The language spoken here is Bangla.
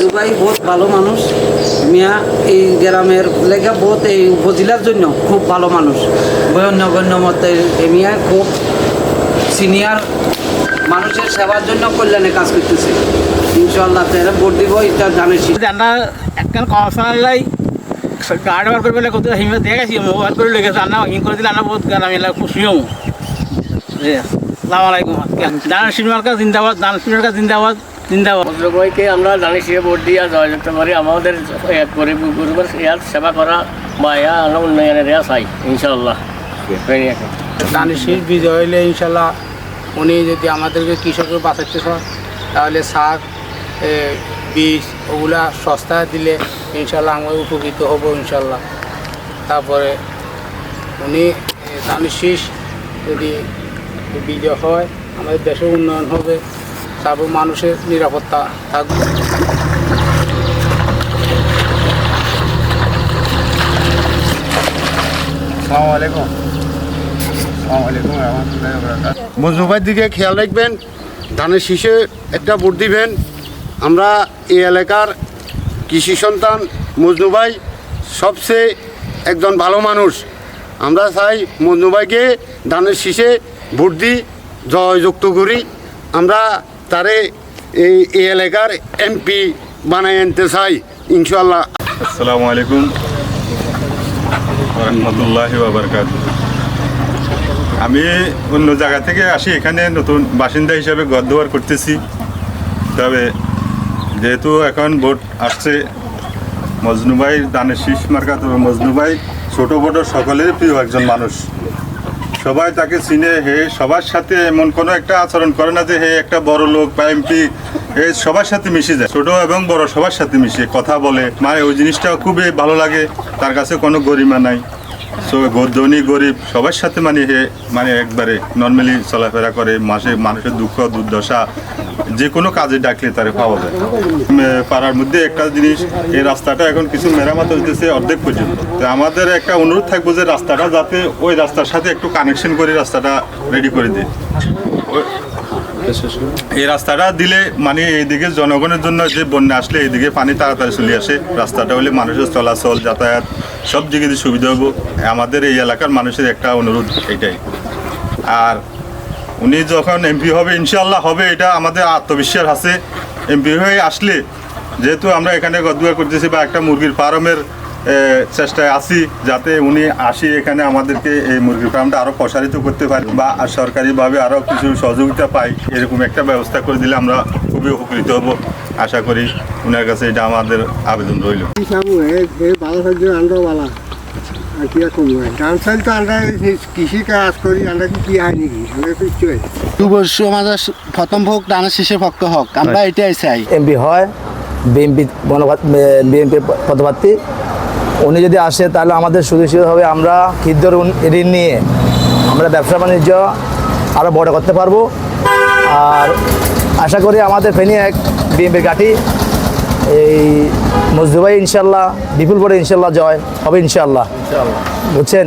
দুবাই বহুত ভালো মানুষ মিয়া এই গ্রামের লেগে বহুত এই উপজেলার জন্য খুব ভালো মানুষ গণ্য মতে মিয়া খুব সিনিয়র মানুষের সেবার জন্য কল্যাণে কাজ করতেছে ইনশাআল্লাহ তারা ভোট দিব এটা জানেছি আমরা একখান কর্মশালাই গার্ড বার করে কত হিমে দিয়ে গেছি মোবাইল করে লেগেছে রান্না ইন করে দিলে আমরা বহুত গ্রামে খুশি হবো আসসালামু আলাইকুম দান সিনেমার জিন্দাবাদ দান সিনেমার জিন্দাবাদ জিন্দাবাদ সবাইকে আমরা দানিশিয়ে ভোট দিয়ে জয় করতে পারি আমাদের গরিব গরিবের ইয়ার সেবা করা বা ইয়া উন্নয়নের ইয়া চাই ইনশাআল্লাহ দানিশির বিজয় হইলে ইনশাল্লাহ উনি যদি আমাদেরকে কৃষকের বাঁচাতে চান তাহলে সার বীজ ওগুলা সস্তায় দিলে ইনশাল্লাহ আমরা উপকৃত হব ইনশাল্লাহ। তারপরে উনি দানিশিস যদি বিজয় হয় আমাদের দেশের উন্নয়ন হবে, তারপর মানুষের নিরাপত্তা থাকবে। আসসালামু আলাইকুম। মজনু ভাইয়ের দিকে খেয়াল রাখবেন, ধানের শীষে একটা ভোট দিবেন। আমরা এই এলাকার কৃষি সন্তান মজনু ভাই সবচেয়ে একজন ভালো মানুষ। আমরা চাই মজনু ভাইকে ধানের শীষে ভোট দিই, জয়যুক্ত করি। আমরা তারে এই এলাকার এমপি বানাই আনতে চাই ইনশাআল্লাহ। আসসালামু আলাইকুম রহমতুল্লাহি ওয়া বারাকাতুহু। আমি অন্য জায়গা থেকে আসি, এখানে নতুন বাসিন্দা হিসাবে ঘরদুয়ার করতেছি। তবে যেহেতু এখন ভোট আসছে, মজনু ভাই দানের শীষ মার্কা, তবে মজনু ভাই ছোটো বড়ো সকলের প্রিয় একজন মানুষ। সবাই তাকে চিনে, হে সবার সাথে এমন কোনো একটা আচরণ করে না যে হে একটা বড় লোক বা এমপি, হে সবার সাথে মিশে যায়, ছোট এবং বড় সবার সাথে মিশে কথা বলে। মানে ওই জিনিসটা খুবই ভালো লাগে। তার কাছে কোনো গরিমা নাই, ধনী গরিব সবার সাথে মানে একবারে নর্মালি চলাফেরা করে। মানুষের দুঃখ দুর্দশা যে কোনো কাজে ডাকলে তারে পাওয়া যায়। পাড়ার মধ্যে একটা জিনিস, এই রাস্তাটা এখন কিছু মেরামত হইতেছে অর্ধেক পর্যন্ত। তো আমাদের একটা অনুরোধ থাকবো যে রাস্তাটা যাতে ওই রাস্তার সাথে একটু কানেকশন করে রাস্তাটা রেডি করে দিই। এই রাস্তাটা দিলে মানে এইদিকে জনগণের জন্য যে বন্যা আসলে এইদিকে পানি তাড়াতাড়ি চলে আসে। রাস্তাটা হলে মানুষের চলাচল যাতায়াত সব দিকে সুবিধা হবো। আমাদের এই এলাকার মানুষের একটা অনুরোধ এটাই। আর উনি যখন এমপি হবে ইনশাআল্লাহ হবে, এটা আমাদের আত্মবিশ্বাস আছে। এমপি হয়ে আসলে যেহেতু আমরা এখানে গদুয়া করতেছি বা একটা মুরগির ফার্মের চেষ্টায় আছি, যাতে উনি আসি এখানে আমাদেরকে এই মুরগির ফার্মটা আরও প্রসারিত করতে পারি বা সরকারিভাবে আরও কিছু সহযোগিতা পাই, এরকম একটা ব্যবস্থা করে দিলে আমরা খুবই উপকৃত হব। আশা করি উনার কাছে এটা আমাদের আবেদন রইল। কৃষি কাজ করি আমরা কি হয়নি কি দুবর্ষ আমাদের প্রথম হোক দানের শেষে পক্ষ হোক, আমরা এটাই চাই। এমপি হয়, বিএনপি পদপ্রার্থী উনি যদি আসে তাহলে আমাদের সুদৃশ্য হবে। আমরা ক্ষুদ্র ঋণ নিয়ে আমরা ব্যবসা বাণিজ্য আরও বড় করতে পারবো। আর আশা করি আমাদের ফেনী এক বিএনপির ঘাঁটি এই মজনু ভাই ইনশাল্লাহ বিপুল ভোটে ইনশাল্লাহ জয় হবে ইনশাল্লাহ। বুঝছেন?